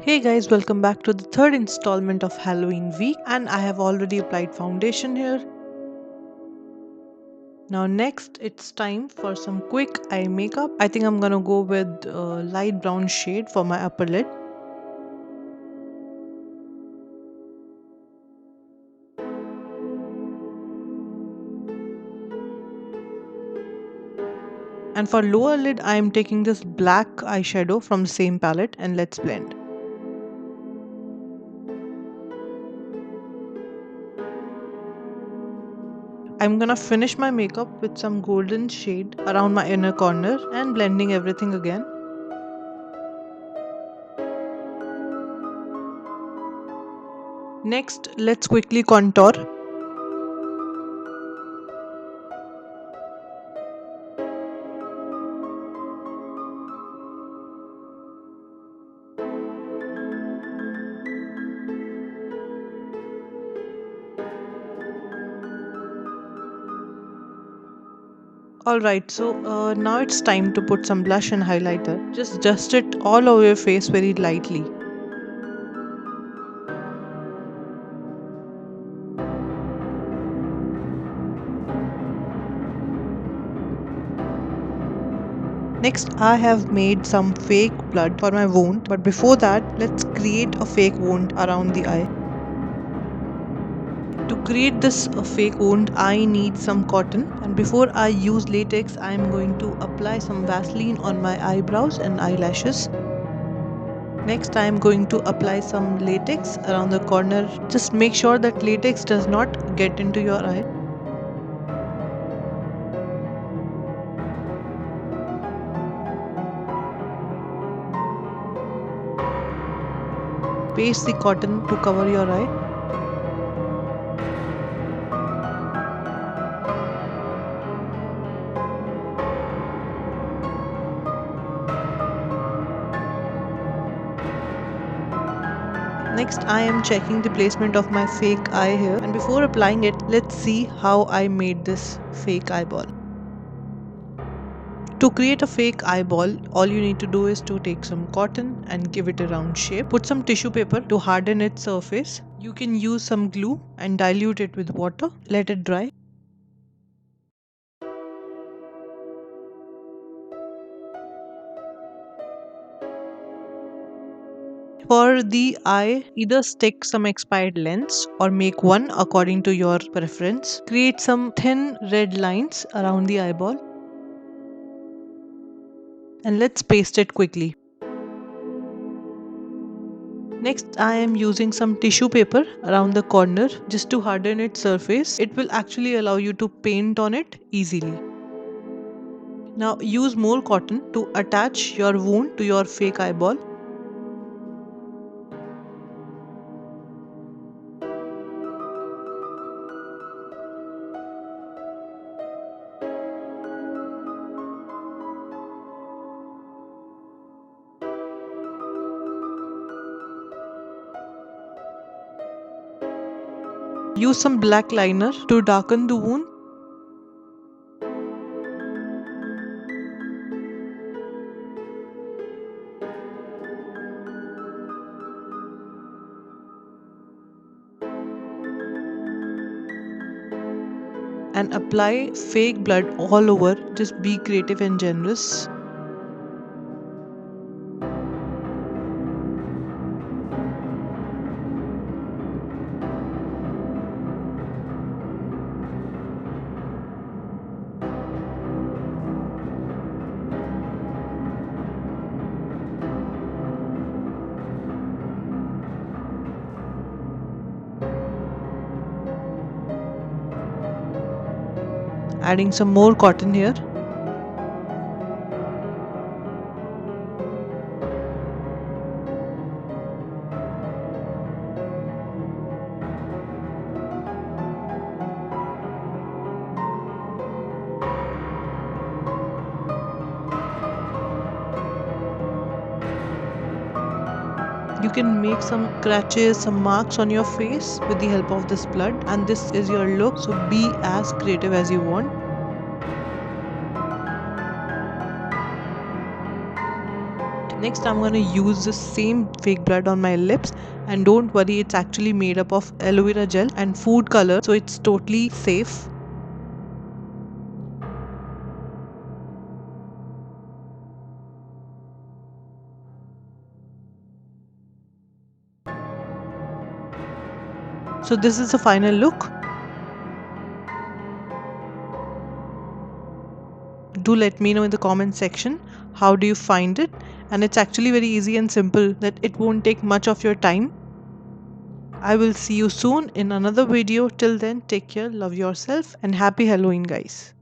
Hey guys, welcome back to the third installment of Halloween week, and I have already applied foundation here. Now next it's time for some quick eye makeup. I think I'm gonna go with light brown shade for my upper lid. And for lower lid I am taking this black eyeshadow from the same palette, and let's blend. I'm gonna finish my makeup with some golden shade around my inner corner and blending everything again. Next, let's quickly contour. Alright, so now it's time to put some blush and highlighter. Just dust it all over your face very lightly. Next, I have made some fake blood for my wound, but before that, let's create a fake wound around the eye. To create this fake wound, I need some cotton, and before I use latex, I am going to apply some Vaseline on my eyebrows and eyelashes. Next, I am going to apply some latex around the corner. Just make sure that latex does not get into your eye. Paste the cotton to cover your eye. Next, I am checking the placement of my fake eye here, and before applying it, let's see how I made this fake eyeball. To create a fake eyeball, all you need to do is to take some cotton and give it a round shape. Put some tissue paper to harden its surface. You can use some glue and dilute it with water. Let it dry. For the eye, either stick some expired lens or make one according to your preference. Create some thin red lines around the eyeball. And let's paste it quickly. Next, I am using some tissue paper around the corner just to harden its surface. It will actually allow you to paint on it easily. Now use more cotton to attach your wound to your fake eyeball. Use some black liner to darken the wound. And apply fake blood all over. Just be creative and generous. Adding some more cotton here. You can make some scratches, some marks on your face with the help of this blood, and this is your look, so be as creative as you want. Next, I'm going to use the same fake blood on my lips, and don't worry, it's actually made up of aloe vera gel and food color, so it's totally safe. So this is the final look. Do let me know in the comment section how do you find it, and it's actually very easy and simple, that it won't take much of your time. I will see you soon in another video. Till then, take care, love yourself, and happy Halloween, guys.